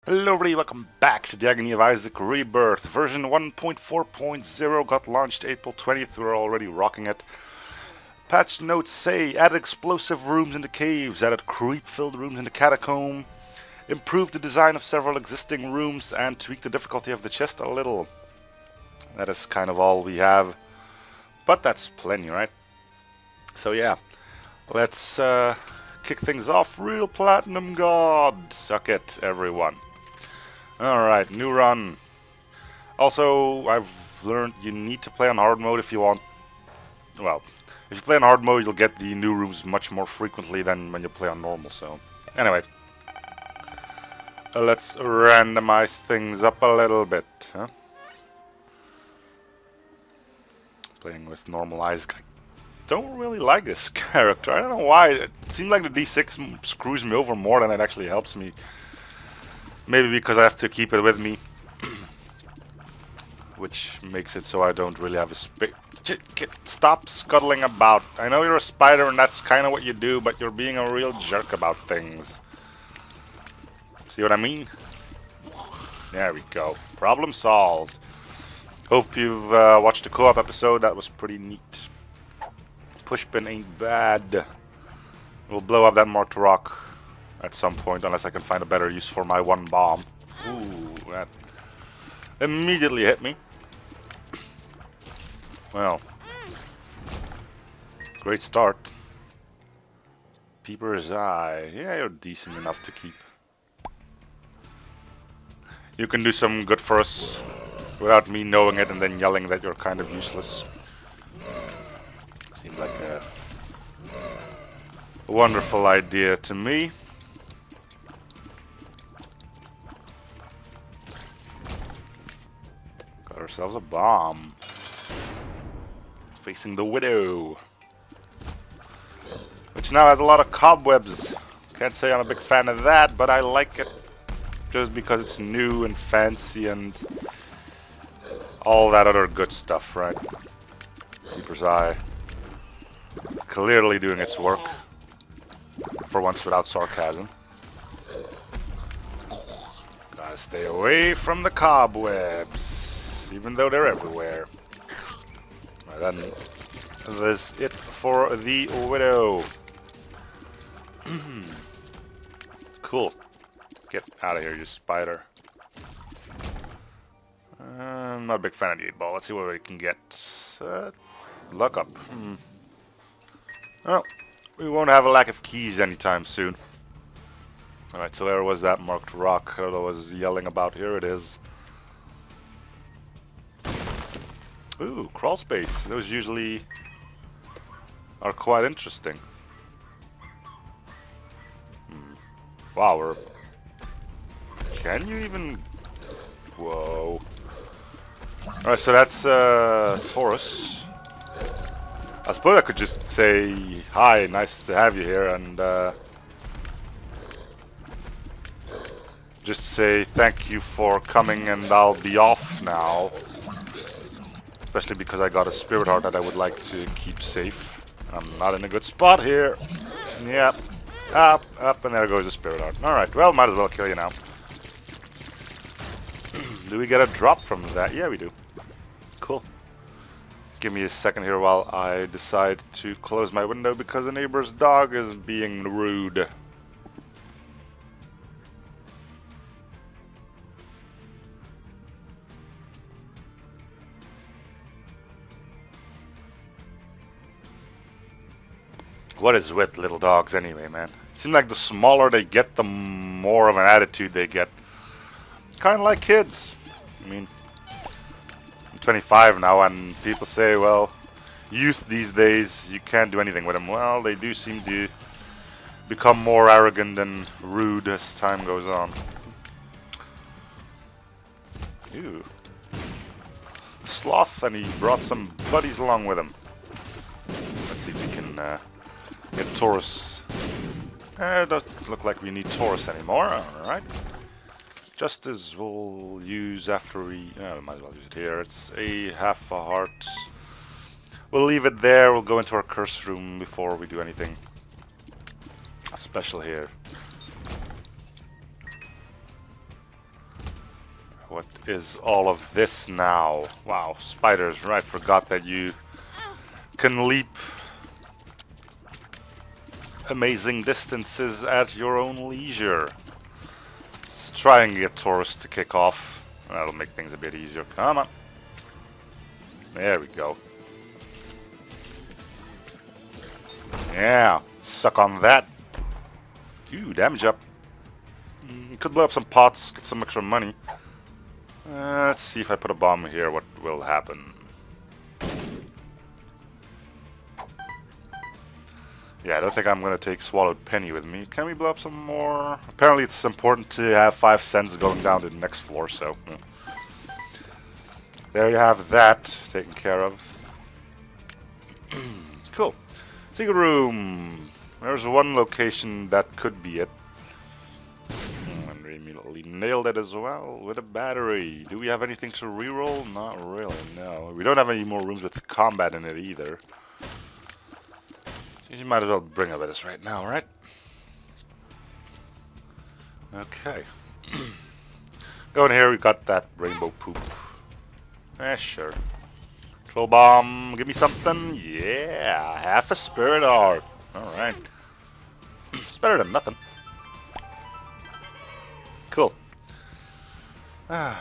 Hello everybody, welcome back to the Agony of Isaac Rebirth. Version 1.4.0 got launched April 20th, we're already rocking it. Patch notes say, added explosive rooms in the caves, added creep-filled rooms in the catacomb, improved the design of several existing rooms, and tweaked the difficulty of the chest a little. That is kind of all we have, but that's plenty, right? So yeah, let's kick things off. Real Platinum God! Suck it, everyone. Alright, new run. Also, I've learned you need to play on hard mode if you want... Well, if you play on hard mode, you'll get the new rooms much more frequently than when you play on normal, so... Anyway. Let's randomize things up a little bit, huh? Playing with normal Isaac. I don't really like this character. I don't know why. It seems like the D6 screws me over more than it actually helps me. Maybe because I have to keep it with me, which makes it so I don't really have a space. Stop scuttling about. I know you're a spider and that's kind of what you do, but you're being a real jerk about things. See what I mean? There we go. Problem solved. Hope you've watched the co-op episode. That was pretty neat. Pushpin ain't bad. We'll blow up that marked rock at some point, unless I can find a better use for my one bomb. Ooh, that immediately hit me. Well, great start. Peeper's Eye. Yeah, you're decent enough to keep. You can do some good for us without me knowing it and then yelling that you're kind of useless. Seemed like a wonderful idea to me. Ourselves a bomb. Facing the Widow. Which now has a lot of cobwebs. Can't say I'm a big fan of that, but I like it. Just because it's new and fancy and all that other good stuff, right? Keeper's Eye. Clearly doing its work. For once without sarcasm. Gotta stay away from the cobwebs. Even though they're everywhere. Right, then that's it for the Widow. Cool. Get out of here, you spider. I'm not a big fan of the 8-ball. Let's see what we can get. Luck up. Well, we won't have a lack of keys anytime soon. Alright, so there was that marked rock that I was yelling about. Here it is. Ooh, crawl space. Those usually are quite interesting. Wow, we're... Can you even... Whoa. Alright, so that's Taurus. I suppose I could just say, hi, nice to have you here, and just say thank you for coming and I'll be off now. Especially because I got a spirit heart that I would like to keep safe. I'm not in a good spot here. Yep. Up, up, and there goes the spirit heart. Alright, well, might as well kill you now. Do we get a drop from that? Yeah, we do. Cool. Give me a second here while I decide to close my window because the neighbor's dog is being rude. What is with little dogs anyway, man? It seems like the smaller they get, the more of an attitude they get. Kind of like kids. I mean, I'm 25 now, and people say, well, youth these days, you can't do anything with them. Well, they do seem to become more arrogant and rude as time goes on. Ew. Sloth, and he brought some buddies along with him. Let's see if we can... get Taurus. It doesn't look like we need Taurus anymore. Alright. Just as we'll use after we... might as well use it here. It's a half a heart. We'll leave it there. We'll go into our curse room before we do anything special here. What is all of this now? Wow, spiders, right, forgot that you can leap amazing distances at your own leisure. Let's try and get Taurus to kick off. That'll make things a bit easier. Come on. There we go. Yeah, suck on that. Ooh, damage up. Could blow up some pots, get some extra money. Let's see if I put a bomb here, what will happen. Yeah, I don't think I'm gonna take Swallowed Penny with me. Can we blow up some more? Apparently it's important to have 5 cents going down to the next floor, so... Yeah. There you have that taken care of. Cool. Secret room. There's one location that could be it. And we immediately nailed it as well with a battery. Do we have anything to reroll? Not really, no. We don't have any more rooms with combat in it either. You might as well bring it with us right now, right? Okay. Going here, we got that rainbow poop. Sure. Troll bomb, give me something. Yeah, half a spirit art. Alright. It's better than nothing. Cool. So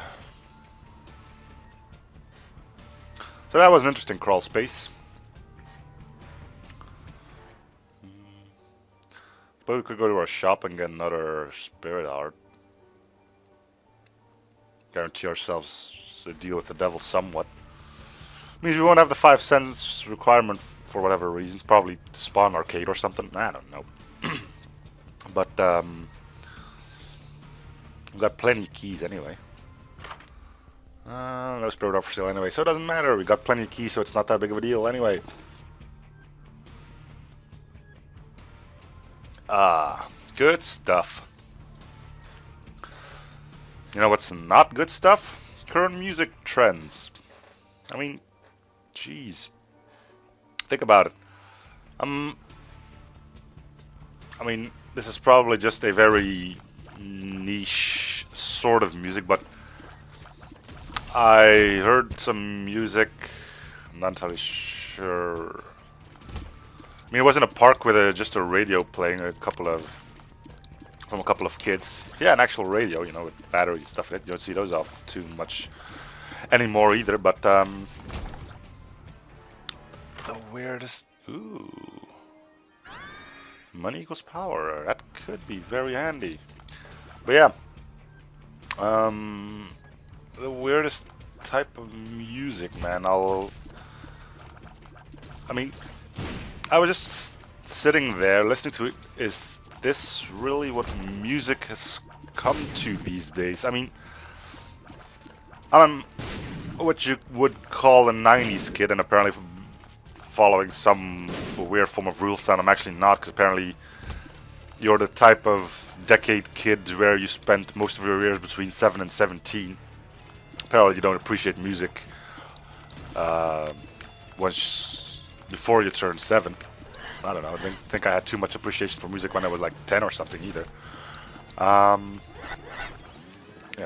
that was an interesting crawl space. But we could go to our shop and get another spirit art. Guarantee ourselves a deal with the devil somewhat. Means we won't have the 5 cents requirement for whatever reason. Probably to spawn arcade or something. I don't know. But we've got plenty of keys anyway. No spirit art for sale anyway, so it doesn't matter. We got plenty of keys, so it's not that big of a deal anyway. Good stuff. You know what's not good stuff? Current music trends. I mean, jeez. Think about it. I mean, this is probably just a very niche sort of music, but I heard some music. I'm not entirely sure. I mean, it was in a park with just a radio playing from a couple of kids. Yeah, an actual radio, you know, with batteries and stuff. You don't see those off too much anymore either, but the weirdest... Ooh. Money equals power. That could be very handy. But yeah. The weirdest type of music, man. I mean, I was just sitting there listening to it. Is this really what music has come to these days? I mean, I'm what you would call a 90s kid, and apparently following some weird form of rule sound. I'm actually not, because apparently you're the type of decade kid where you spent most of your years between 7 and 17. Apparently you don't appreciate music once before you turn 7. I don't know, I didn't think I had too much appreciation for music when I was like 10 or something either. There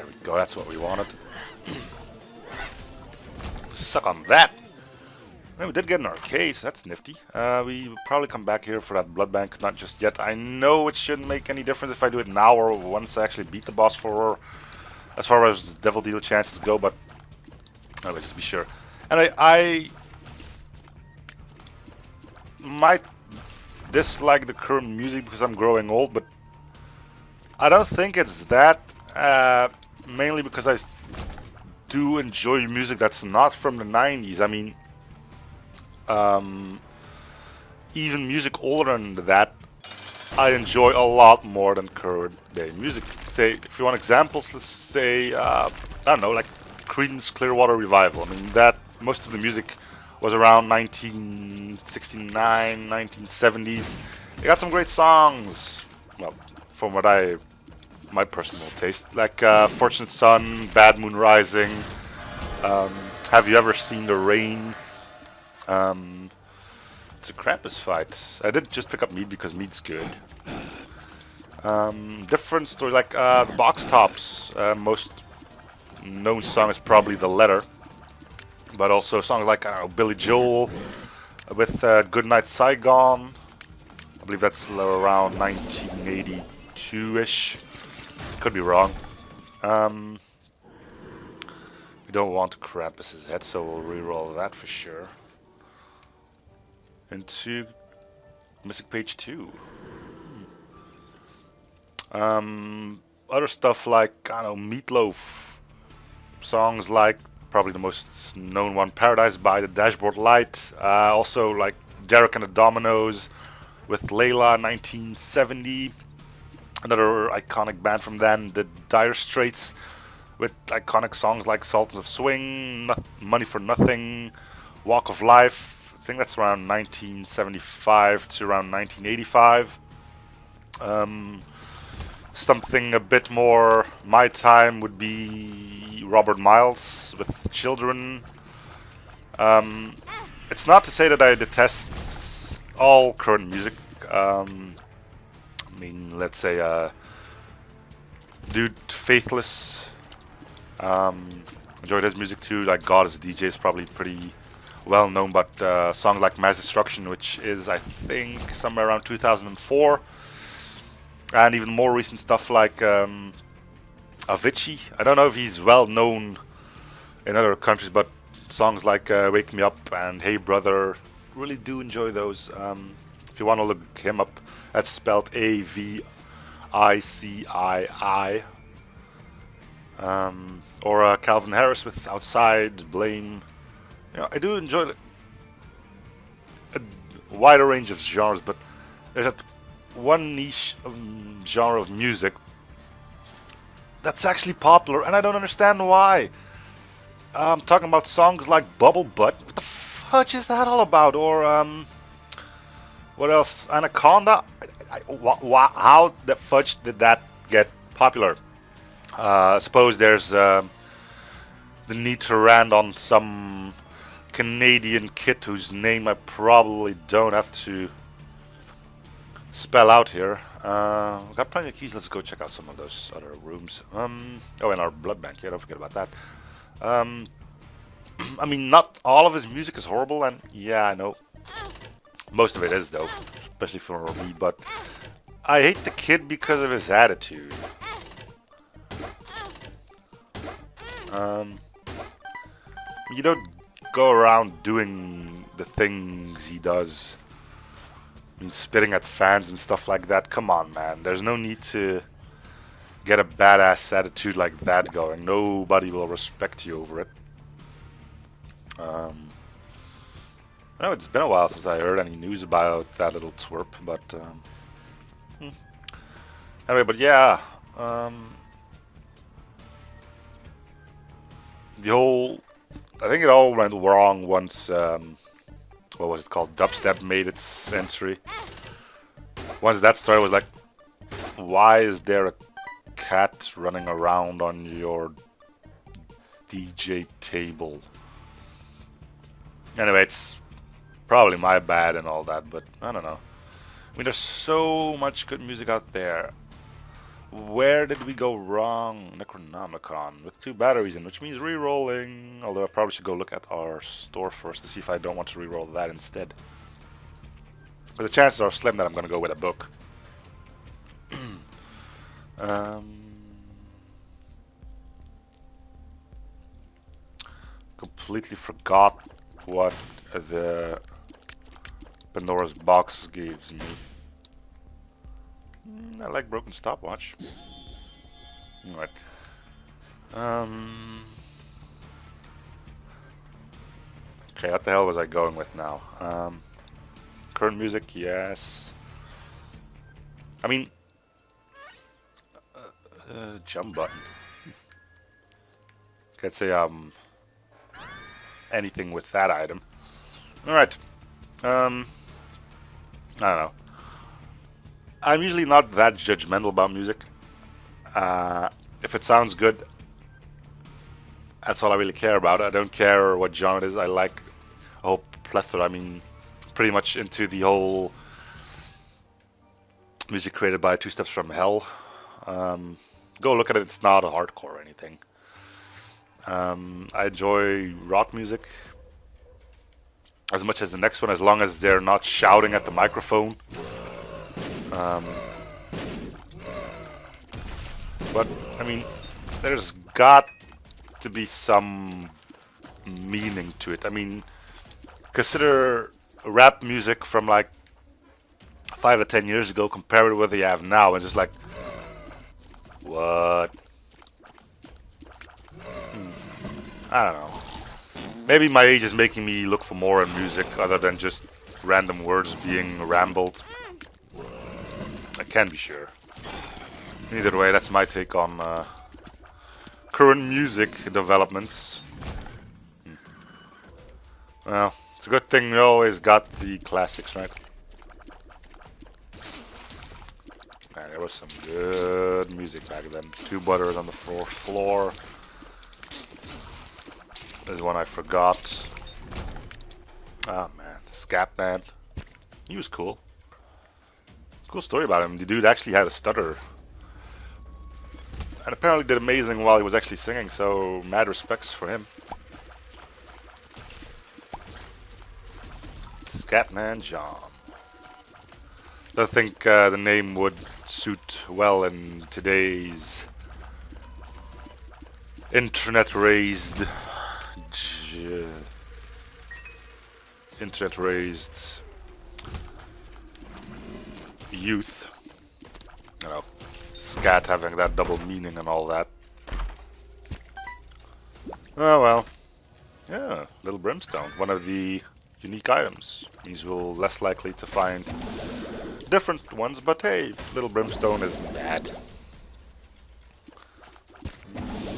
we go, that's what we wanted. Suck on that! And we did get an arcade, so that's nifty. We will probably come back here for that blood bank, not just yet. I know it shouldn't make any difference if I do it now or once I actually beat the boss for as far as devil deal chances go, but let's just be sure. And I might dislike the current music because I'm growing old, but I don't think it's that. Mainly because I do enjoy music that's not from the 90s. I mean, even music older than that, I enjoy a lot more than current day music. Say, if you want examples, let's say, I don't know, like Creedence Clearwater Revival. I mean, that most of the music was around 1969, 1970s. They got some great songs. Well, from what my personal taste, like Fortunate Son, Bad Moon Rising. Have You Ever Seen the Rain? It's a Krampus fight. I did just pick up mead because mead's good. Different story, like the box tops. Most known song is probably The Letter, but also songs like, I don't know, Billy Joel with Goodnight Saigon. I believe that's around 1982-ish. Could be wrong. We don't want Krampus's head, so we'll re-roll that for sure. Into Mystic Page 2. Other stuff like, I don't know, Meatloaf. Songs like, probably the most known one, Paradise by the Dashboard Light. Also like Derek and the Dominoes with Layla, 1970. Another iconic band from then, the Dire Straits, with iconic songs like Sultans of Swing, Money for Nothing, Walk of Life. I think that's around 1975 to around 1985. Something a bit more my time would be Robert Miles with Children. It's not to say that I detest all current music. I mean, let's say Dude Faithless. Enjoyed his music too. Like God as a DJ is probably pretty well known, but songs like Mass Destruction, which is I think somewhere around 2004. And even more recent stuff like Avicii. I don't know if he's well known in other countries, but songs like Wake Me Up and Hey Brother, really do enjoy those. If you want to look him up, that's spelled Avicii. Or Calvin Harris with Outside, Blame. You know, I do enjoy a wider range of genres, but there's that one niche of genre of music that's actually popular, and I don't understand why. I'm talking about songs like Bubble Butt. What the fudge is that all about? Or what else? Anaconda. How the fudge did that get popular? I suppose there's the need to rant on some Canadian kid whose name I probably don't have to spell out here. We've got plenty of keys. Let's go check out some of those other rooms. Oh, and our blood bank. Yeah, don't forget about that. I mean, not all of his music is horrible, and yeah, I know most of it is, though, especially for me. But I hate the kid because of his attitude. You don't go around doing the things he does. I mean, spitting at fans and stuff like that. Come on, man. There's no need to get a badass attitude like that going. Nobody will respect you over it. I know it's been a while since I heard any news about that little twerp, but anyway, but yeah, the whole, I think it all went wrong once, what was it called, dubstep made its entry. Once that started, was like, why is there a cat running around on your DJ table? Anyway, it's probably my bad and all that, but I don't know. I mean, there's so much good music out there. Where did we go wrong? Necronomicon with 2 batteries in, which means re-rolling. Although I probably should go look at our store first to see if I don't want to re-roll that instead. But the chances are slim that I'm going to go with a book. Completely forgot what the Pandora's box gives me. I like Broken Stopwatch. Alright. Okay, what the hell was I going with now? Current music, yes. I mean, jump button. Can't say anything with that item. Alright. I don't know. I'm usually not that judgmental about music. If it sounds good, that's all I really care about. I don't care what genre it is. I like a whole plethora. I mean, pretty much into the whole music created by 2 Steps from Hell. Go look at it. It's not a hardcore or anything. I enjoy rock music as much as the next one, as long as they're not shouting at the microphone. But I mean, there's got to be some meaning to it. I mean, consider rap music from like 5 or 10 years ago compared with what they have now. It's just like, what? I don't know. Maybe my age is making me look for more in music other than just random words being rambled. I can't be sure. Either way, that's my take on current music developments. Well, it's a good thing we always got the classics, right? Man, there was some good music back then. Two Butters on the floor. There's one I forgot. Oh man, Scatman. He was cool. Cool story about him. The dude actually had a stutter. And apparently did amazing while he was actually singing, so mad respects for him. Scatman John. I think the name would suit well in today's internet-raised youth. You know, scat having that double meaning and all that. Oh well. Yeah, little brimstone. One of the unique items. These will less likely to find different ones, but hey, little brimstone isn't bad.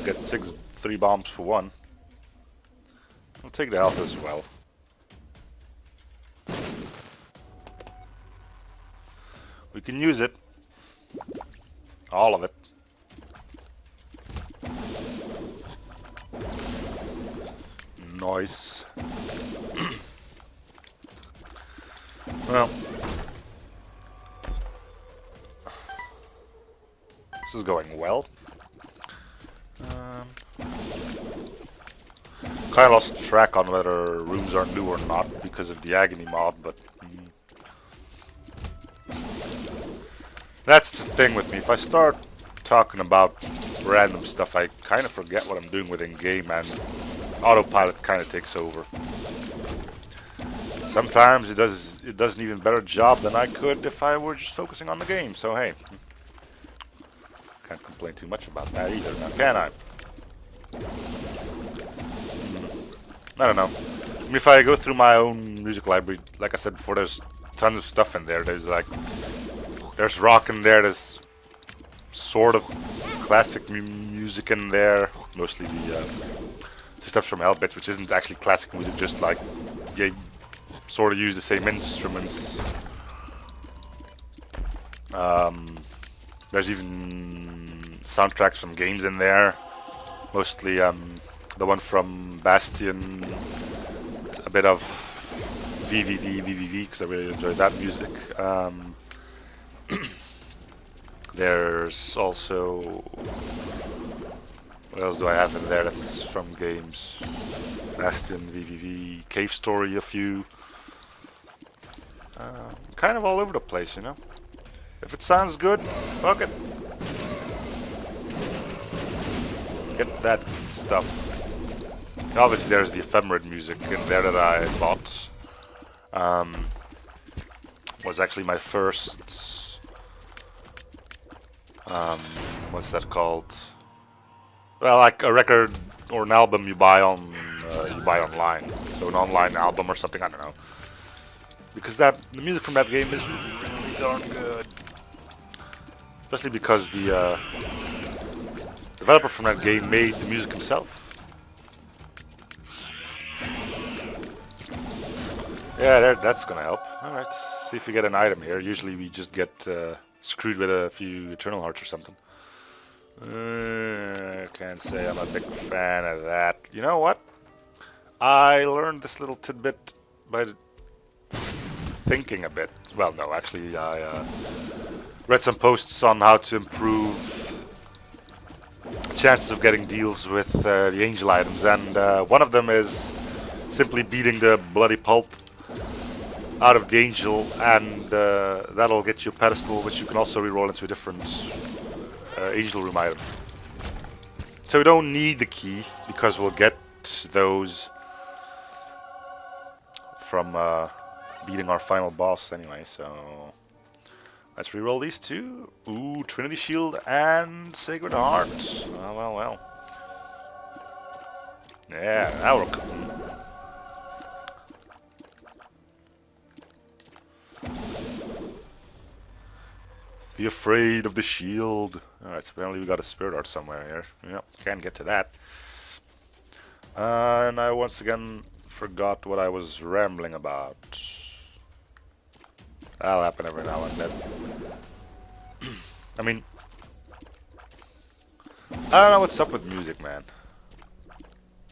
Get 3 bombs for 1. I'll take the health as well. We can use it. All of it. Nice. Well. This is going well. Kind of lost track on whether rooms are new or not because of the agony mod, but that's the thing with me. If I start talking about random stuff, I kind of forget what I'm doing within game, and autopilot kind of takes over. Sometimes it does an even better job than I could if I were just focusing on the game. So hey, can't complain too much about that either, now can I? I don't know. I mean, if I go through my own music library, like I said before, there's tons of stuff in there. There's like, there's rock in there. There's sort of classic music in there. Mostly the stuff from Hellbits, which isn't actually classic music, just like they sort of use the same instruments. There's even soundtracks from games in there. Mostly the one from Bastion, a bit of VVV, because I really enjoyed that music. There's also, what else do I have in there that's from games? Bastion, VVV, Cave Story, a few. Kind of all over the place, you know. If it sounds good, fuck it. Get that stuff. Obviously there's the ephemerid music in there that I bought. Was actually my first what's that called? Well, like a record or an album you buy online. So an online album or something, I don't know. Because the music from that game is really darn good. Especially because the developer from that game made the music himself. Yeah, that's gonna help. Alright, see if we get an item here. Usually we just get screwed with a few Eternal Hearts or something. I can't say I'm a big fan of that. You know what? I learned this little tidbit by thinking a bit. Well, no, actually I read some posts on how to improve chances of getting deals with the angel items, and one of them is simply beating the bloody pulp out of the angel, and that'll get you a pedestal, which you can also reroll into a different angel room item. So we don't need the key, because we'll get those from beating our final boss anyway, so let's reroll these two. Ooh, Trinity Shield and Sacred Heart. Well. Yeah, now we're cooking. Be afraid of the shield. Alright, so apparently we got a Spirit Heart somewhere here. Yep, can't get to that. And I once again forgot what I was rambling about. That'll happen every now and then. I mean, I don't know what's up with music, man.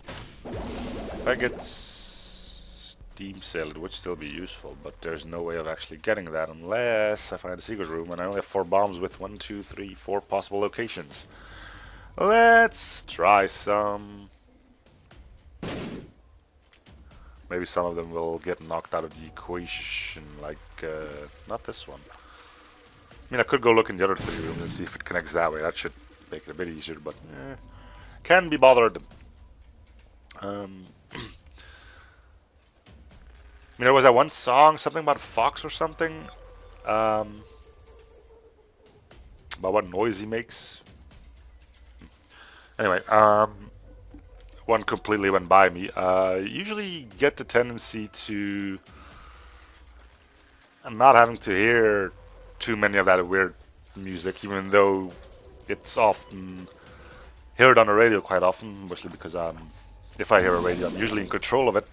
If I get Steam Sale, it would still be useful, but there's no way of actually getting that unless I find a secret room, and I only have 4 bombs with 1, 2, 3, 4 possible locations. Let's try some. Maybe some of them will get knocked out of the equation, like, not this one. I mean, I could go look in the other 3 rooms and see if it connects that way. That should make it a bit easier, but can be bothered. I mean, there was that one song, something about a fox or something, about what noise he makes. Anyway, one completely went by me. Usually get the tendency to not having to hear too many of that weird music, even though it's often heard on the radio quite often, mostly because if I hear a radio, I'm usually in control of it,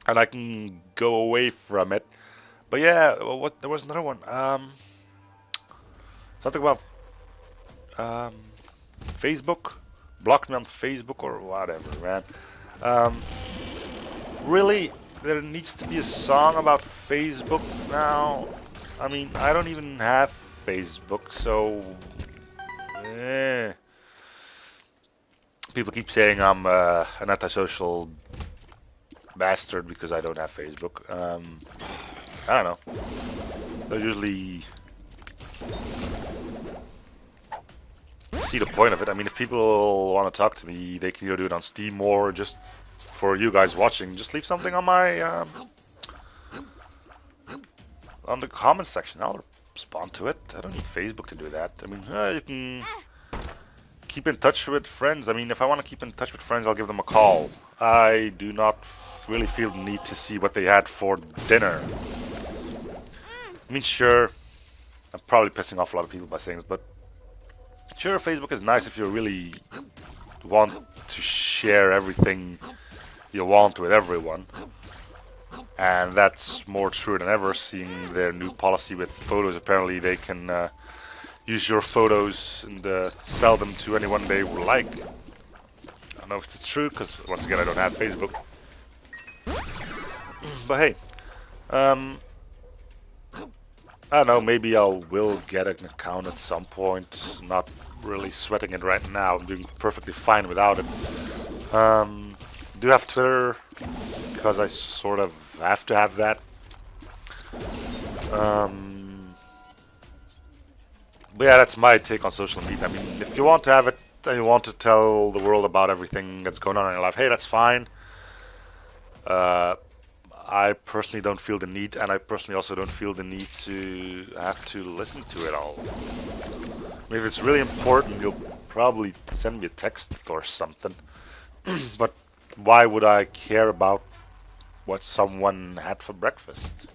and I can go away from it. But yeah, there was another one. Something about Facebook. Blocked me on Facebook or whatever, man. Really, there needs to be a song about Facebook now. I mean, I don't even have Facebook, so people keep saying I'm an antisocial bastard because I don't have Facebook. I don't know. Don't usually see the point of it. I mean, if people want to talk to me, they can either do it on Steam or just for you guys watching, just leave something on my on the comments section. I'll respond to it. I don't need Facebook to do that. I mean, you can keep in touch with friends. I mean, if I want to keep in touch with friends, I'll give them a call. I do not really feel the need to see what they had for dinner. I mean, sure, I'm probably pissing off a lot of people by saying this, but sure, Facebook is nice if you really want to share everything you want with everyone. And that's more true than ever, seeing their new policy with photos. Apparently they can use your photos and sell them to anyone they would like. I don't know if it's true, because once again I don't have Facebook. But hey, I don't know, maybe I will get an account at some point. Not really sweating it right now. I'm doing perfectly fine without it. Do have Twitter, because I sort of have to have that. But yeah, that's my take on social media. I mean, if you want to have it and you want to tell the world about everything that's going on in your life, hey, that's fine. I personally don't feel the need, and I personally also don't feel the need to have to listen to it all. I mean, if it's really important, you'll probably send me a text or something. But why would I care about what someone had for breakfast?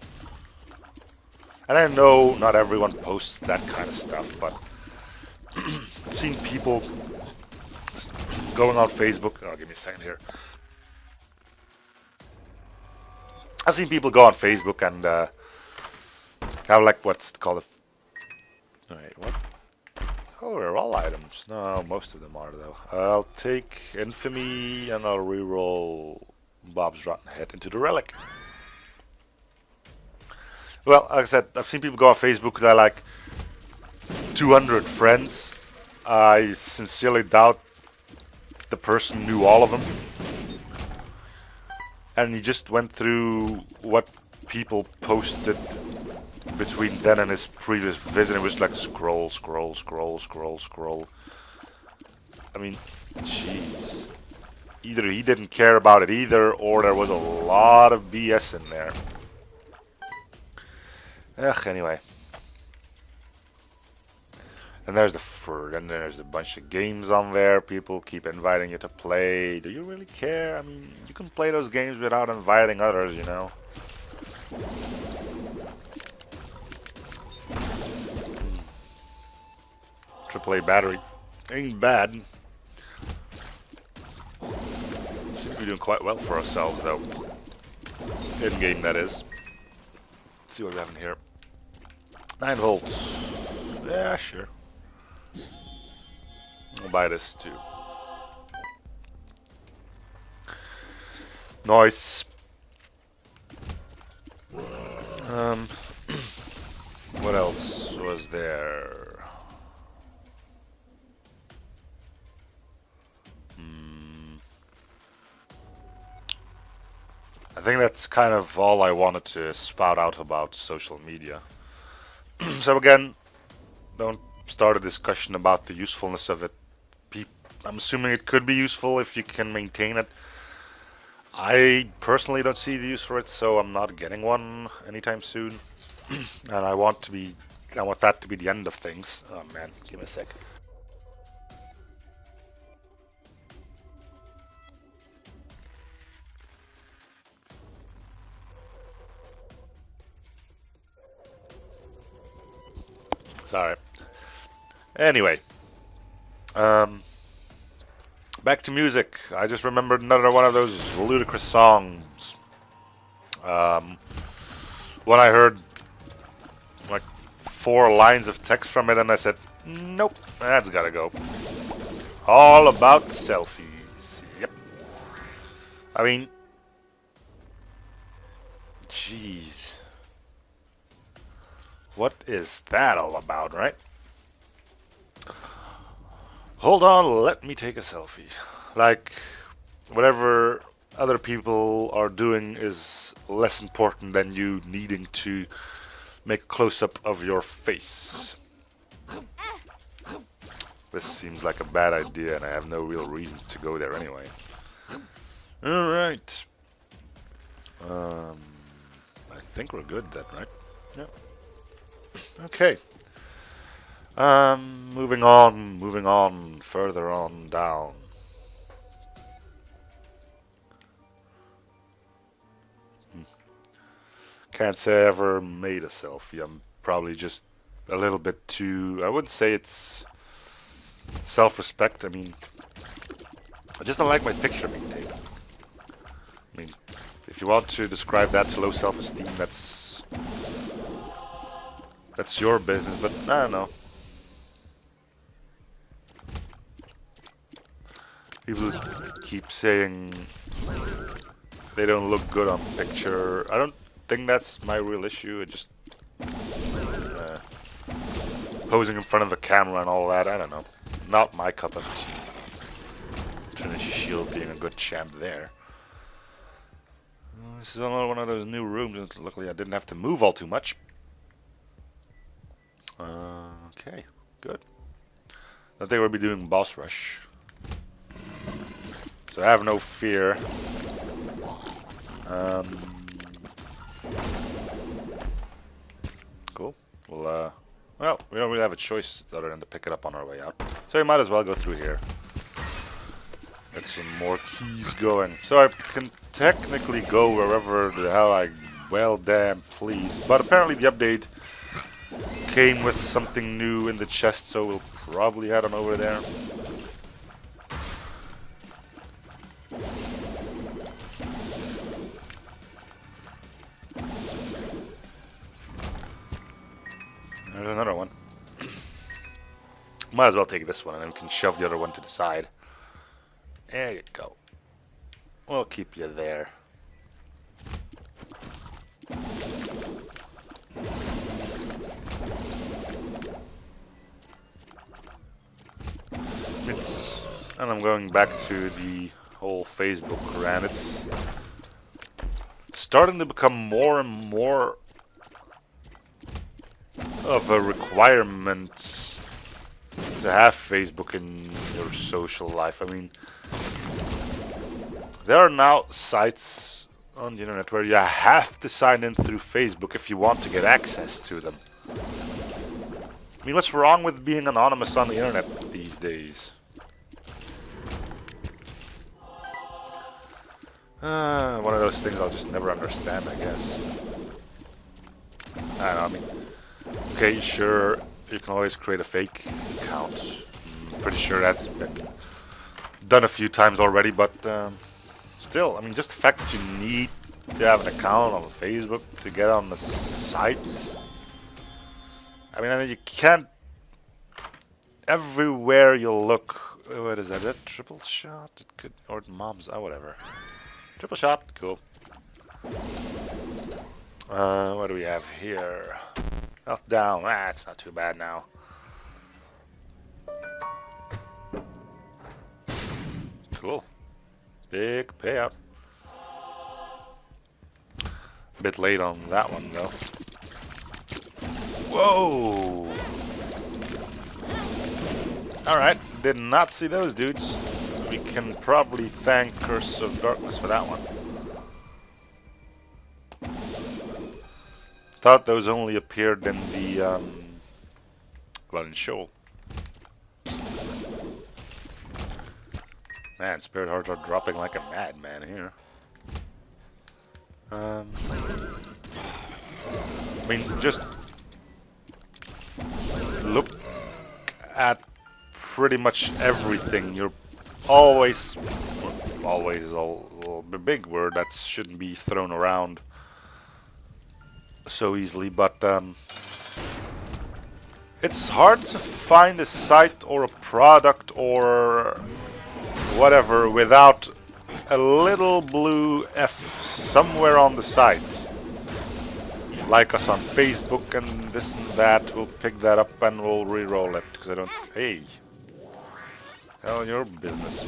And I know not everyone posts that kind of stuff, but I've seen people going on Facebook. Oh, give me a second here. I've seen people go on Facebook and have, like, what's it called? Wait, what? Oh, they're all items. No, most of them are, though. I'll take Infamy and I'll reroll Bob's Rotten Head into the Relic. Well, like I said, I've seen people go on Facebook that are like 200 friends. I sincerely doubt the person knew all of them. And he just went through what people posted between then and his previous visit. It was like scroll, scroll, scroll, scroll, scroll. I mean, jeez. Either he didn't care about it either, or there was a lot of BS in there. Ugh, anyway. And there's then there's a bunch of games on there. People keep inviting you to play. Do you really care? I mean, you can play those games without inviting others, you know. AAA battery ain't bad. Seems to be doing quite well for ourselves, though. In game, that is. Let's see what we have in here. 9 volts. Yeah, sure. I'll buy this too. Nice. What else was there? I think that's kind of all I wanted to spout out about social media. So again, don't start a discussion about the usefulness of it. I'm assuming it could be useful if you can maintain it. I personally don't see the use for it, so I'm not getting one anytime soon. And I want that to be the end of things. Oh man, give me a sec. Sorry. Anyway. Back to music. I just remembered another one of those ludicrous songs. When I heard like 4 lines of text from it, and I said, nope, that's gotta go. All about selfies. Yep. I mean, jeez. What is that all about, right? Hold on, let me take a selfie. Like, whatever other people are doing is less important than you needing to make a close-up of your face. This seems like a bad idea, and I have no real reason to go there anyway. Alright. I think we're good then, right? Yeah. Okay. Moving on, further on down. Can't say I ever made a selfie. I'm probably just a little bit too... I wouldn't say it's self-respect. I mean, I just don't like my picture being taken. I mean, if you want to describe that to low self-esteem, that's your business, but I don't know. People keep saying they don't look good on picture. I don't think that's my real issue. It just posing in front of the camera and all that. I don't know. Not my cup of tea. Trinity Shield being a good champ there. This is another one of those new rooms, and luckily I didn't have to move all too much. Okay, good. I think we'll be doing boss rush. So I have no fear. Cool. Well, we don't really have a choice other than to pick it up on our way out. So we might as well go through here. Get some more keys going. So I can technically go wherever the hell I well damn please. But apparently the update came with something new in the chest, so we'll probably head on over there. There's another one. Might as well take this one, and then we can shove the other one to the side. There you go. We'll keep you there. And I'm going back to the whole Facebook rant. It's starting to become more and more of a requirement to have Facebook in your social life. I mean, there are now sites on the internet where you have to sign in through Facebook if you want to get access to them. I mean, what's wrong with being anonymous on the internet these days? One of those things I'll just never understand, I guess. I don't know, I mean, okay, sure, you can always create a fake account. I'm pretty sure that's been done a few times already, but still, I mean, just the fact that you need to have an account on Facebook to get on the site. I mean, you can't. Everywhere you look, what is that? Is that triple shot? It could, or mobs, whatever. Triple shot, cool. What do we have here? Health down. It's not too bad now. Cool. Big payout. Bit late on that one though. Whoa! Alright, did not see those dudes. We can probably thank Curse of Darkness for that one. Thought those only appeared in the, well, in Shoal. Man, Spirit Hearts are dropping like a madman here. I mean, just look at pretty much everything. You're always is a big word that shouldn't be thrown around so easily, but it's hard to find a site or a product or whatever without a little blue F somewhere on the site. Like us on Facebook and this and that. We'll pick that up and we'll re-roll it because I don't. Hey, hell, your business.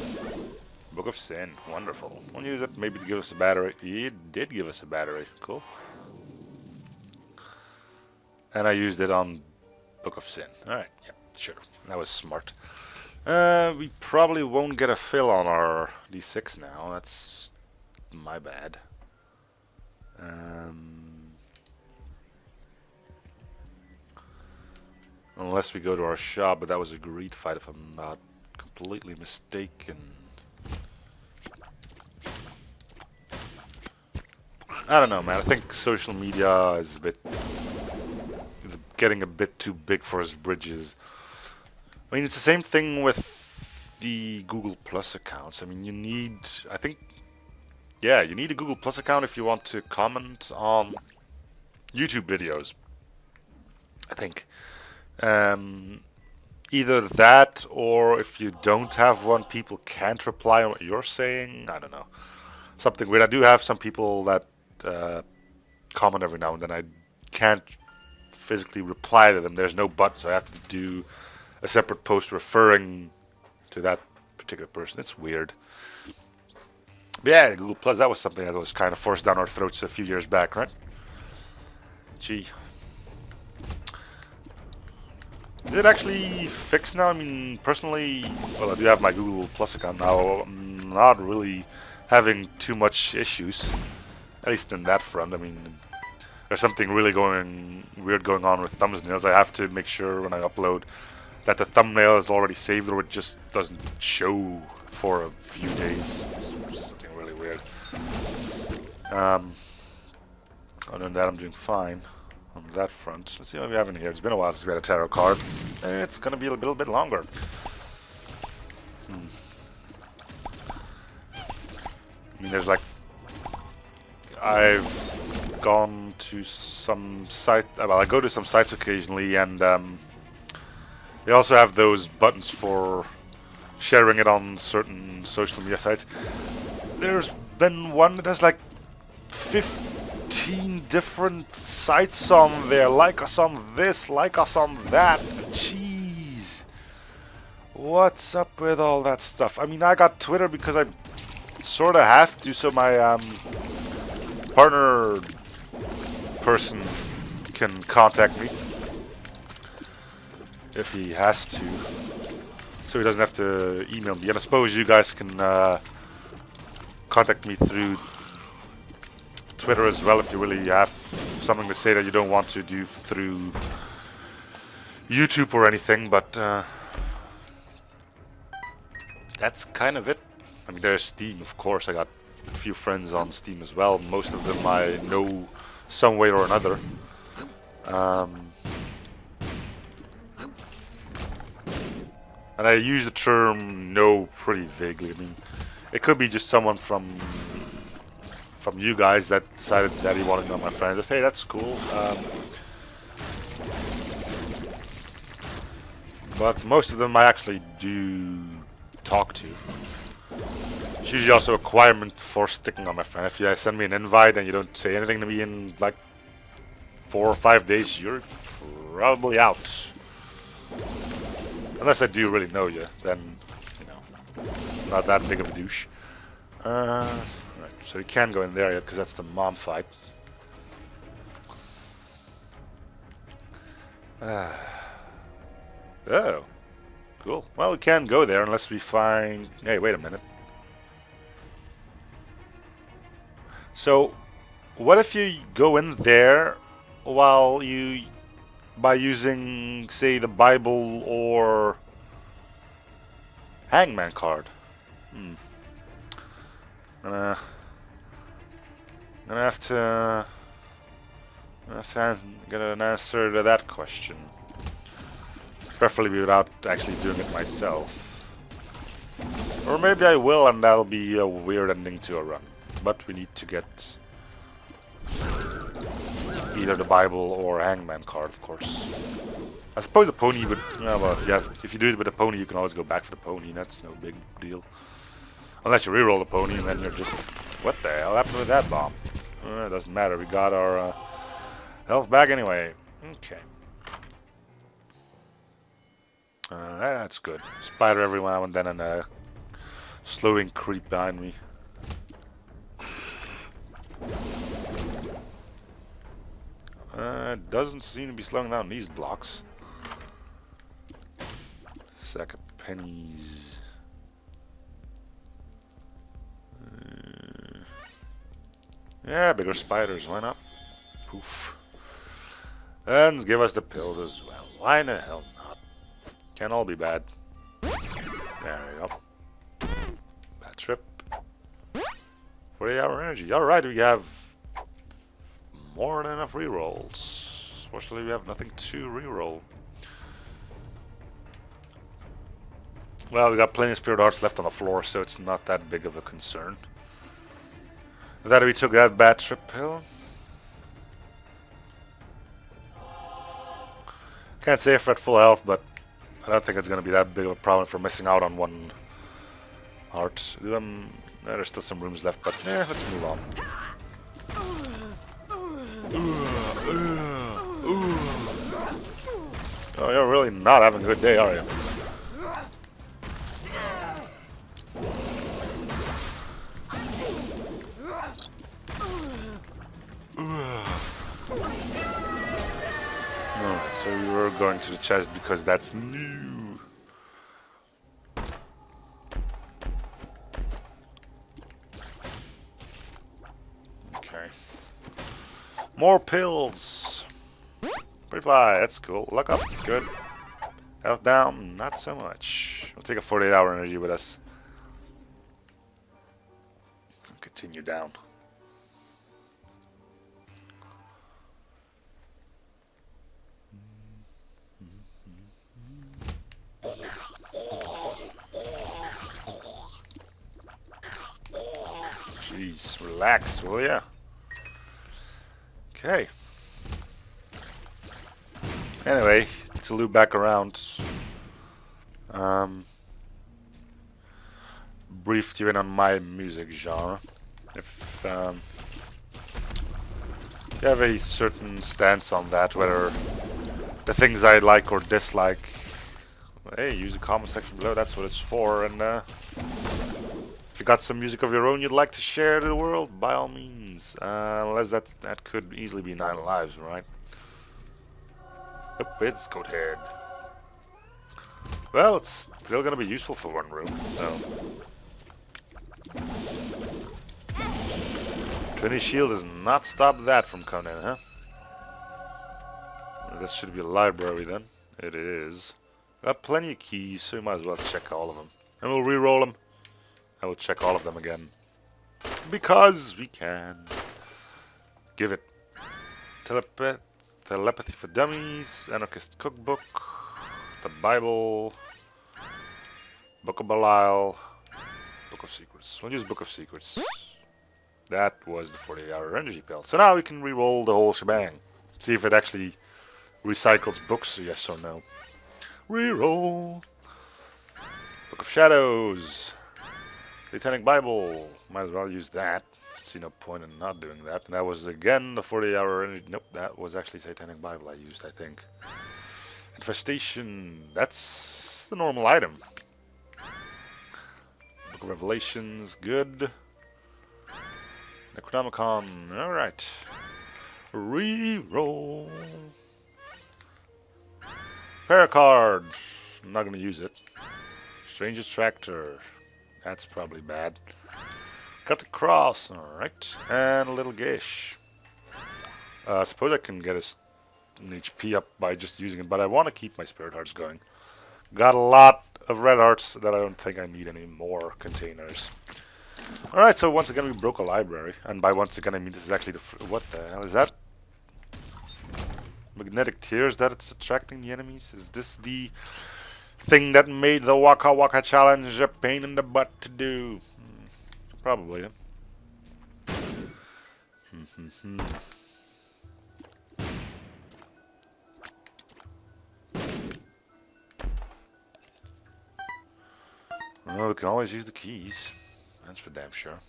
Book of Sin, wonderful. We'll use it maybe to give us a battery. It did give us a battery, cool. And I used it on Book of Sin. Alright, yeah, sure. That was smart. We probably won't get a fill on our D6 now. That's my bad. Unless we go to our shop, but that was a greed fight if I'm not completely mistaken. I don't know, man. I think social media is it's getting a bit too big for its bridges. I mean, it's the same thing with the Google Plus accounts. I mean, you need, I think, yeah, you need a Google Plus account if you want to comment on YouTube videos. I think. Either that, or if you don't have one, people can't reply on what you're saying. I don't know. Something weird. I do have some people that comment every now and then. I can't physically reply to them. There's no button, so I have to do a separate post referring to that particular person. It's weird. But yeah, Google Plus, that was something that was kind of forced down our throats a few years back, right? Gee. Is it actually fixed now? I mean, personally, well, I do have my Google Plus account now. I'm not really having too much issues, at least in that front. I mean, there's something really weird going on with thumbnails. I have to make sure when I upload that the thumbnail is already saved, or it just doesn't show for a few days. It's something really weird. Other than that, I'm doing fine on that front. Let's see what we have in here. It's been a while since we had a tarot card. It's gonna be a little bit longer. I mean, there's like, I've gone to some site. Well, I go to some sites occasionally, and they also have those buttons for sharing it on certain social media sites. There's been one that has like 15 different sites on there. Like us on this, like us on that. Jeez. what's up with all that stuff? I mean, I got Twitter because I sort of have to, so my partner person can contact me if he has to, so he doesn't have to email me. And I suppose you guys can contact me through Twitter as well if you really have something to say that you don't want to do through YouTube or anything, but that's kind of it. I mean, there's Steam, of course. I got a few friends on Steam as well. Most of them I know some way or another. And I use the term "know" pretty vaguely. I mean, it could be just someone from you guys that decided that he wanted to know my friends. I say, hey, that's cool. But most of them I actually do talk to. It's usually also a requirement for sticking on my friend. If you send me an invite and you don't say anything to me in like 4 or 5 days, you're probably out. Unless I do really know you, then, you know, not that big of a douche. Right, so you can't go in there yet because that's the mom fight. Oh, cool. Well, we can't go there unless we find... Hey, wait a minute. So, what if you go in there while you... by using, say, the Bible or Hangman card? Gonna have to get an answer to that question. Preferably without actually doing it myself. Or maybe I will, and that'll be a weird ending to a run. But we need to get either the Bible or Hangman card, of course. I suppose the pony would... well, if you do it with a pony, you can always go back for the pony. That's no big deal. Unless you reroll the pony, and then you're just... What the hell happened with that bomb? It doesn't matter. We got our health back anyway. Okay. That's good. Spider every now and then, and a slowing creep behind me. Doesn't seem to be slowing down these blocks. Sack of pennies. Yeah, bigger spiders, why not? Poof. And give us the pills as well. Why the hell not? Can't all be bad. There we go. Bad trip. 48-hour energy. Alright, we have more than enough rerolls. Fortunately, we have nothing to reroll. Well, we got plenty of spirit hearts left on the floor, so it's not that big of a concern. That we took that bad trip pill. Can't say if we're at full health, but I don't think it's going to be that big of a problem for missing out on one heart. There's still some rooms left, but yeah, let's move on. Oh, you're really not having a good day, are you? Alright, so we were going to the chest because that's new. Okay. More pills. Pretty fly, that's cool. Luck up, good. Health down, not so much. We'll take a 48-hour energy with us. Continue down. Jeez, relax, will ya? Okay. Anyway, to loop back around. Briefed you in on my music genre. If you have a certain stance on that, whether the things I like or dislike, hey, use the comment section below. That's what it's for. And if you got some music of your own you'd like to share to the world, by all means. Unless that could easily be 9 lives, right? Yep, it's Goathead. Well, it's still gonna be useful for one room, so. 20 shield does not stop that from coming in, huh? Well, that should be a library then. It is. Got plenty of keys, so we might as well check all of them. And we'll re-roll them. And we'll check all of them again. Because we can. Give it. Telepathy for Dummies, Anarchist Cookbook, the Bible, Book of Belial, Book of Secrets. We'll use Book of Secrets. That was the 48-hour energy pill. So now we can re-roll the whole shebang. See if it actually recycles books, yes or no. Re-roll. Book of Shadows. Satanic Bible. Might as well use that. See no point in not doing that. And that was again the 40-hour energy. Nope, that was actually Satanic Bible I used, I think. Infestation. That's the normal item. Book of Revelations. Good. Necronomicon. Alright. Reroll. Paracard. I'm not going to use it. Strange Attractor. That's probably bad. Got the cross, alright. And a little gish. I suppose I can get an HP up by just using it, but I want to keep my spirit hearts going. Got a lot of red hearts that I don't think I need any more containers. Alright, so once again we broke a library. And by once again I mean this is actually the... what the hell is that? Magnetic tears that it's attracting the enemies? Is this the thing that made the Waka Waka challenge a pain in the butt to do? Probably, yeah. Well, we can always use the keys. That's for damn sure.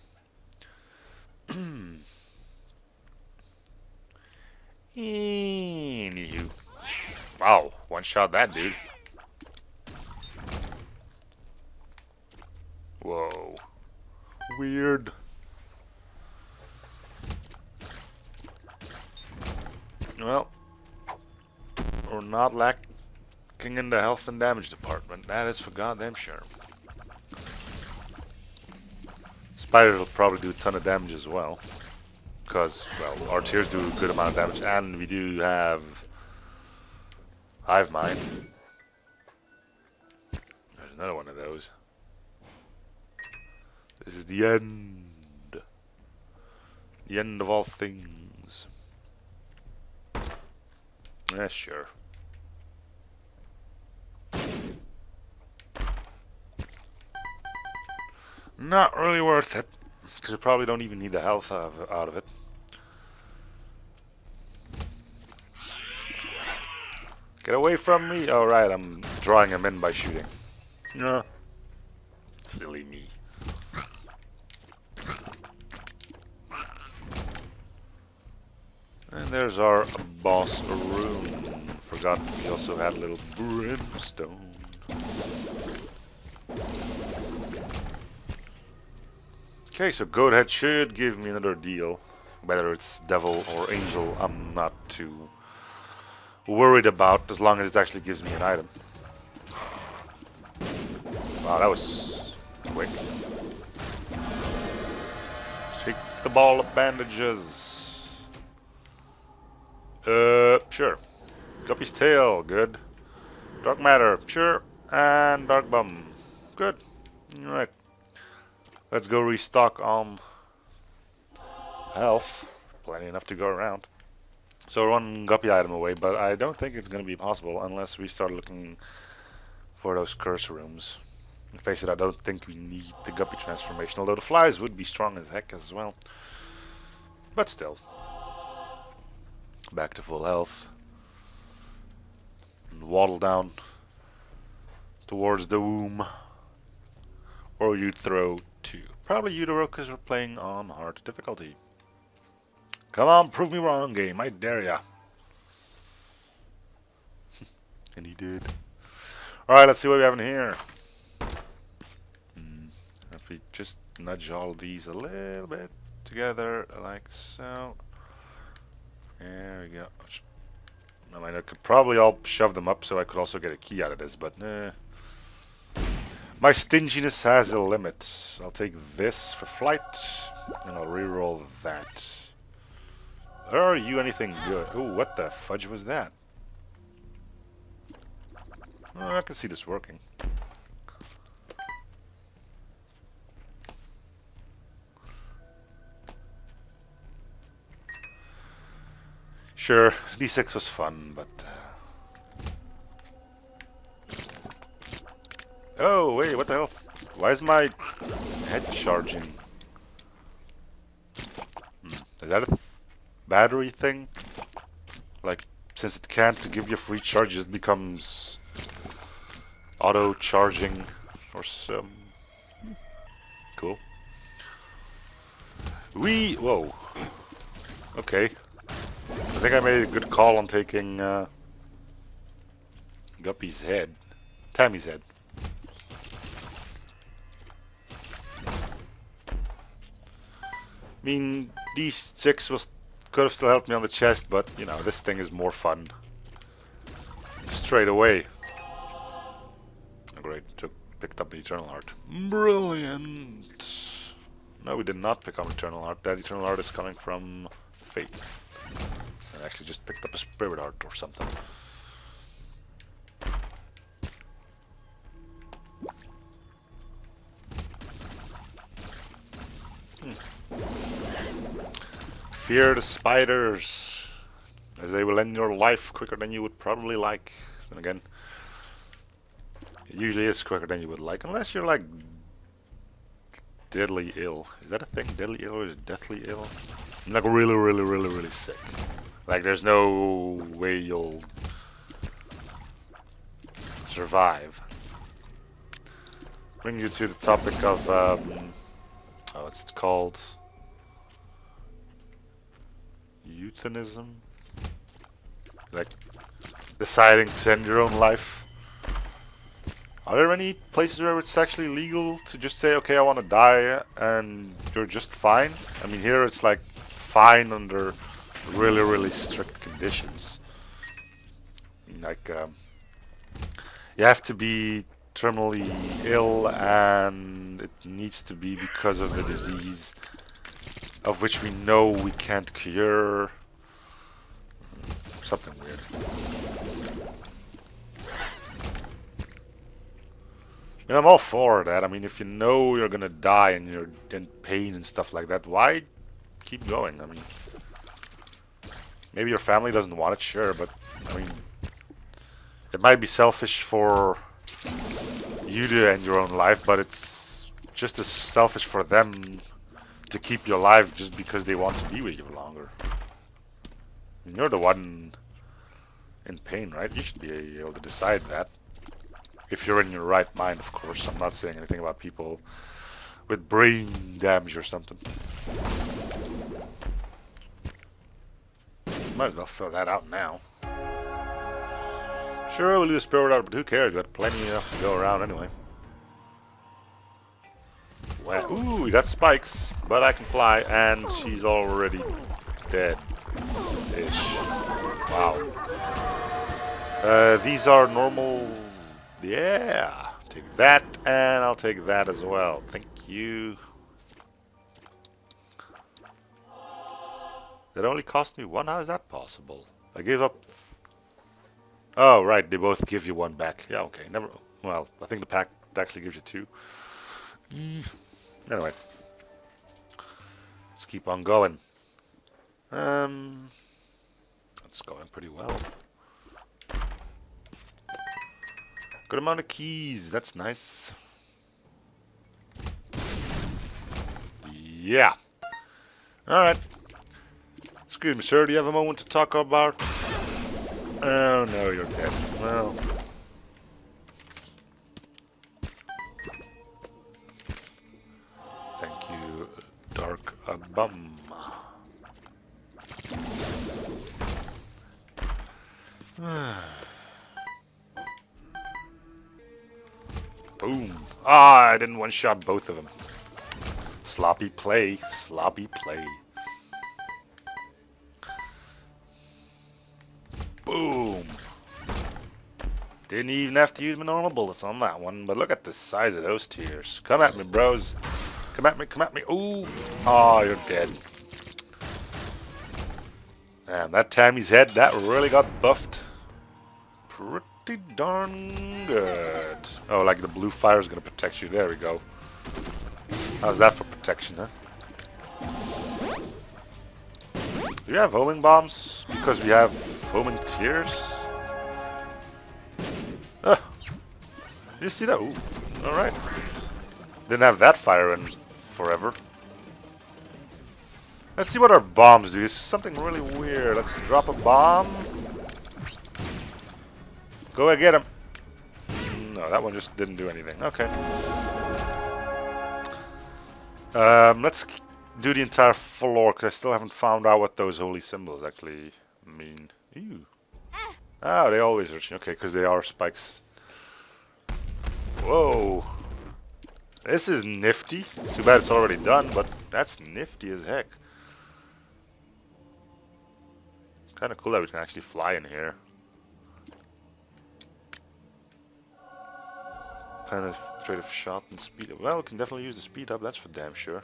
Anywho. Wow, one shot that dude. Whoa. Weird. Well, we're not lacking in the health and damage department. That is for goddamn sure. Spider will probably do a ton of damage as well. Because, well, our tears do a good amount of damage. And we do have Hive Mind. There's another one of those. This is the end. The end of all things. Yeah, sure. Not really worth it. Because you probably don't even need the health out of it. Get away from me! Alright, I'm drawing him in by shooting. No. Silly me. And there's our boss room. Forgot we also had a little brimstone. Okay, so Goathead should give me another deal. Whether it's devil or angel, I'm not too worried about, as long as it actually gives me an item. Wow, that was quick. Take the ball of bandages. Sure. Guppy's tail, good. Dark matter, sure. And dark bum, good. Alright. Let's go restock on health. Plenty enough to go around. So one guppy item away, but I don't think it's going to be possible unless we start looking for those curse rooms. And face it, I don't think we need the guppy transformation, although the flies would be strong as heck as well. But still. Back to full health. And waddle down towards the womb. Or you'd throw two. Probably you, because we're playing on hard difficulty. Come on, prove me wrong, game. I dare ya. And he did. Alright, let's see what we have in here. If we just nudge all these a little bit together, like so. There we go. I mean, I could probably all shove them up so I could also get a key out of this, but my stinginess has a limit. I'll take this for flight, and I'll reroll that. Are you anything good? Oh, what the fudge was that? Oh, I can see this working. Sure, D6 was fun, but... Oh, wait, what the hell? Why is my head charging? Is that a battery thing? Like, since it can't give you free charge, it becomes auto-charging or some... Cool. Whoa. Okay. I think I made a good call on taking Guppy's head. Tammy's head. I mean, D6 could have still helped me on the chest, but, you know, this thing is more fun. Straight away. Oh, great, picked up the Eternal Heart. Brilliant! No, we did not pick up Eternal Heart. That Eternal Heart is coming from Faith. I actually just picked up a Spirit Heart or something. Fear the spiders, as they will end your life quicker than you would probably like. And again, it usually is quicker than you would like, unless you're like deadly ill. Is that a thing? Deadly ill or is deathly ill? I'm like really sick. Like there's no way you'll survive. Bring you to the topic of what's it called? Euthanism? Like deciding to end your own life. Are there any places where it's actually legal to just say, okay, I want to die, and you're just fine? I mean, here it's like fine under really strict conditions. Like, you have to be terminally ill, and it needs to be because of the disease of which we know we can't cure. Something weird. I mean, I'm all for that. I mean, if you know you're gonna die and you're in pain and stuff like that, why keep going? I mean, maybe your family doesn't want it, sure, but I mean, it might be selfish for you to end your own life, but it's just as selfish for them to keep you alive just because they want to be with you longer. I mean, you're the one in pain, right? You should be able to decide that. If you're in your right mind, of course. I'm not saying anything about people with brain damage or something. Might as well fill that out now. Sure, we'll do a Spirit out, but who cares? We got plenty enough to go around anyway. Well, ooh, we got spikes, but I can fly, and she's already dead-ish. Wow. These are normal. Yeah, take that, and I'll take that as well. Thank you. That only cost me one? How is that possible? I gave up... Oh, right, they both give you one back. Yeah, okay, never... Well, I think the pack actually gives you two. Anyway. Let's keep on going. It's going pretty well. Good amount of keys, that's nice. Yeah. Alright. Excuse me, sir, do you have a moment to talk about? Oh no, you're dead. Well. Thank you, Dark Bum. Boom. Ah, I didn't one-shot both of them. Sloppy play. Sloppy play. Boom. Didn't even have to use my normal bullets on that one, but look at the size of those tears. Come at me, bros. Come at me, come at me. Ooh. Oh, you're dead. Man, that Tammy's head, that really got buffed. Pretty darn good. Oh, like the blue fire is going to protect you. There we go. How's that for protection, huh? Do we have homing bombs? Because we have homing tears? Ah. Did you see that? Ooh. Alright. Didn't have that fire in forever. Let's see what our bombs do. It's something really weird. Let's drop a bomb. Go and get him. No, that one just didn't do anything. Okay. Let's do the entire floor, because I still haven't found out what those holy symbols actually mean. Ew. Ah, they always hurt you. Okay, because they are spikes. Whoa. This is nifty. Too bad it's already done, but that's nifty as heck. Kind of cool that we can actually fly in here. Penetrative shot and speed up. Well, we can definitely use the speed up, that's for damn sure.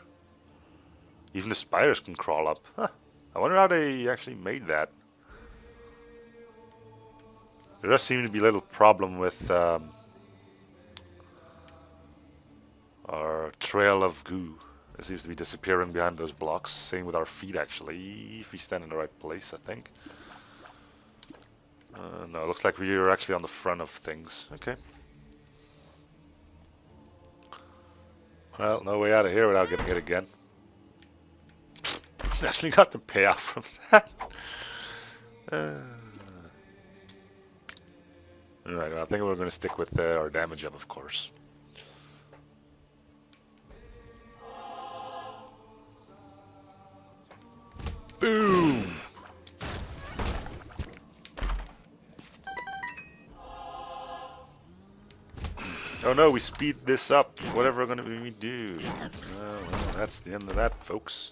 Even the spiders can crawl up. Huh. I wonder how they actually made that. There does seem to be a little problem with our trail of goo. It seems to be disappearing behind those blocks. Same with our feet, actually. If we stand in the right place, I think. No, it looks like we are actually on the front of things. Okay. Well, no way out of here without getting hit again. Actually got the payoff from that. Alright, well, I think we're going to stick with our damage up, of course. Boom! Oh no, we speed this up. Whatever we're gonna we do. Well, that's the end of that, folks.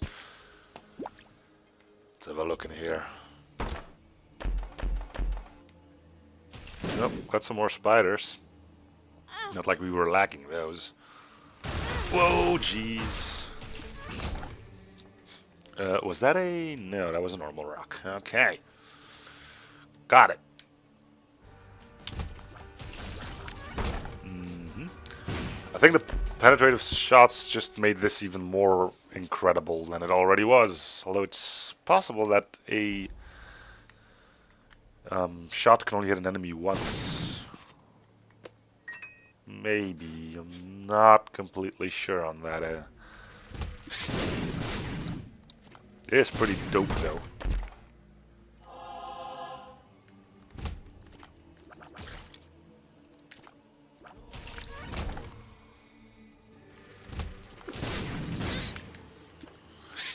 Let's have a look in here. Nope, got some more spiders. Not like we were lacking those. Whoa, jeez. Was that a... No, that was a normal rock. Okay. Got it. I think the penetrative shots just made this even more incredible than it already was. Although it's possible that a shot can only hit an enemy once. Maybe. I'm not completely sure on that. It is pretty dope, though.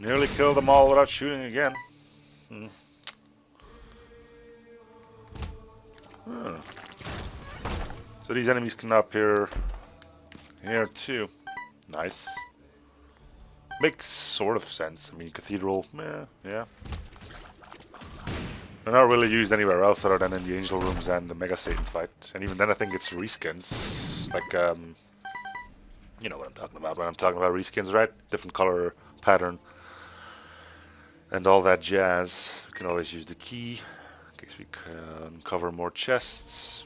Nearly killed them all without shooting again. Huh. So these enemies can appear here too. Nice. Makes sort of sense. I mean, Cathedral, yeah. They're not really used anywhere else other than in the Angel Rooms and the Mega Satan fight. And even then I think it's reskins. Like, you know what I'm talking about when I'm talking about reskins, right? Different color pattern. And all that jazz. We can always use the key in case we can cover more chests.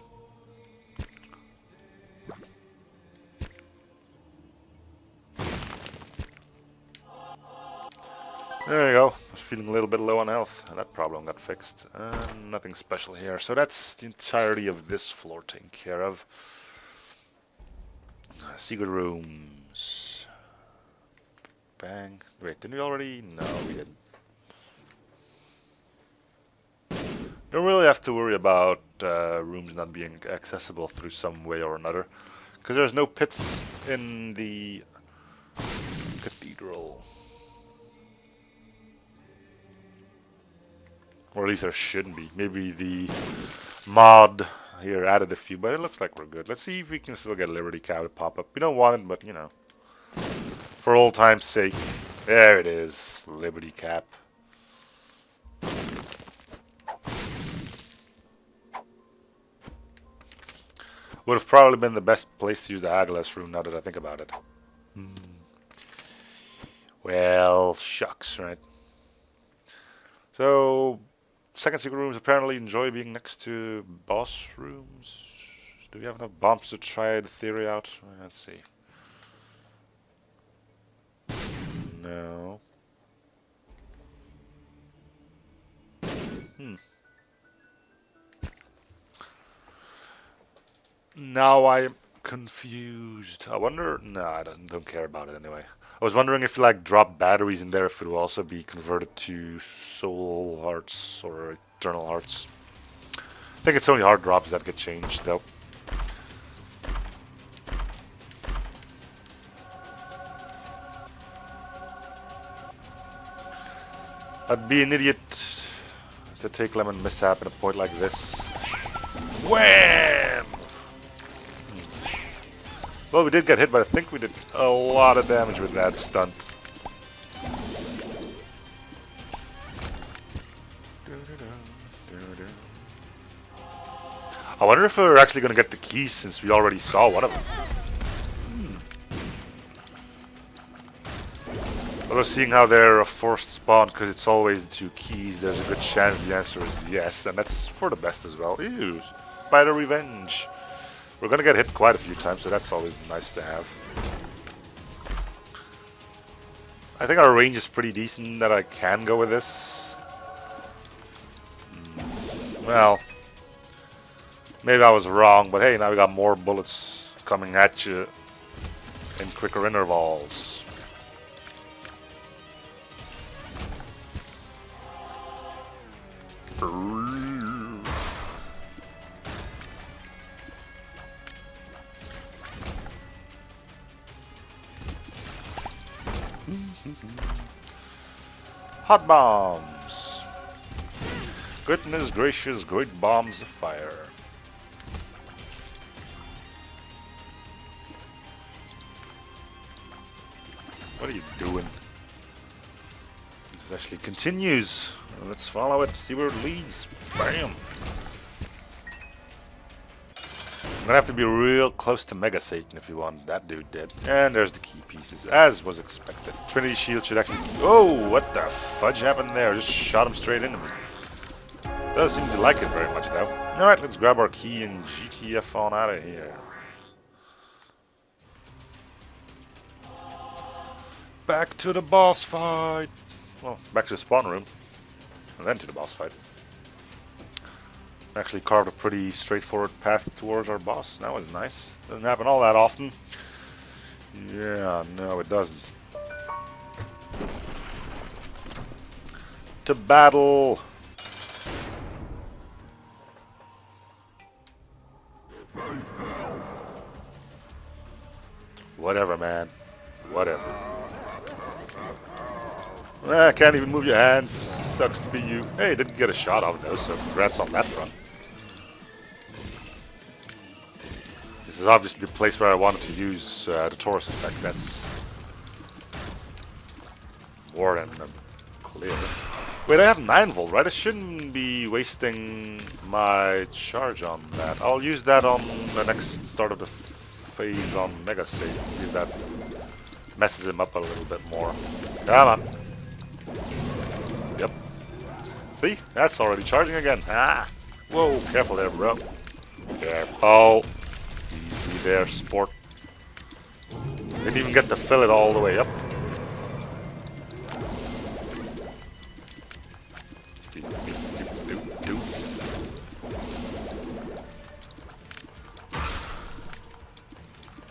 There you go. I was feeling a little bit low on health. That problem got fixed. Nothing special here. So that's the entirety of this floor taken care of. Secret rooms. Bang. Wait, didn't we already? No, we didn't. Don't really have to worry about rooms not being accessible through some way or another, because there's no pits in the cathedral. Or at least there shouldn't be. Maybe the mod here added a few, but it looks like we're good. Let's see if we can still get Liberty Cow to pop up. We don't want it, but you know, for old time's sake. There it is, Liberty Cap. Would have probably been the best place to use the Agaless rune now that I think about it. Well, shucks, right? So, second secret rooms apparently enjoy being next to boss rooms. Do we have enough bombs to try the theory out? Let's see. No. Now I'm confused. I wonder... No, I don't care about it anyway. I was wondering if you like drop batteries in there, if it will also be converted to soul hearts or eternal hearts. I think it's only hard drops that get changed though. I'd be an idiot to take Lemon Mishap at a point like this. Wham! Well, we did get hit, but I think we did a lot of damage with that stunt. I wonder if we're actually going to get the keys since we already saw one of them. Although seeing how they're a forced spawn because it's always the 2 keys, there's a good chance the answer is yes, and that's for the best as well. Ew, Spider Revenge. We're gonna get hit quite a few times, so that's always nice to have. I think our range is pretty decent that I can go with this. Well, maybe I was wrong, but hey, now we got more bullets coming at you in quicker intervals. Hot bombs. Goodness gracious, great bombs of fire. What are you doing? This actually continues. Let's follow it, see where it leads. Bam! I'm gonna have to be real close to Mega Satan if you want that dude dead. And there's the key pieces, as was expected. Trinity Shield should actually... Oh, what the fudge happened there? Just shot him straight into me. Doesn't seem to like it very much, though. Alright, let's grab our key and GTF on out of here. Back to the boss fight. Well, back to the spawn room. And then to the boss fight. Actually carved a pretty straightforward path towards our boss. That was nice. Doesn't happen all that often. Yeah, no it doesn't. To battle! Whatever, man. Whatever. I can't even move your hands. Sucks to be you. Hey, didn't get a shot off though, so congrats on that front. This is obviously the place where I wanted to use the Taurus effect. That's more than clear. Wait, I have 9 volt, right? I shouldn't be wasting my charge on that. I'll use that on the next start of the phase on Mega Satan. See if that messes him up a little bit more. Come on. Yep. See? That's already charging again. Ah! Whoa, careful there, bro. Careful. Easy there, sport. Didn't even get to fill it all the way up.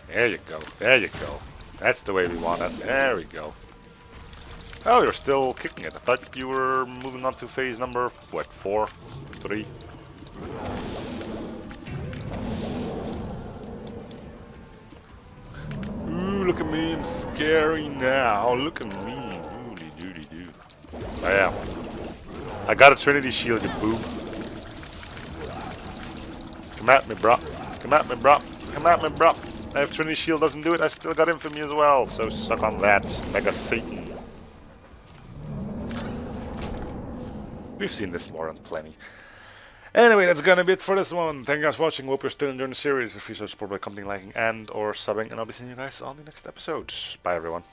There you go. There you go. That's the way we want it. There we go. Oh, you're still kicking it. I thought you were moving on to phase number, what, 4? 3? Ooh, look at me. I'm scary now. Look at me. Doody doody doo. Bam. I got a Trinity Shield, you boob. Come at me, bro. Come at me, bro. Come at me, bro. If Trinity Shield doesn't do it, I still got Infamy as well. So suck on that, Mega Satan. We've seen this more than plenty. Anyway, that's gonna be it for this one. Thank you guys for watching. Hope you're still enjoying the series. If you so support by commenting, liking, and or subbing. And I'll be seeing you guys on the next episode. Bye, everyone.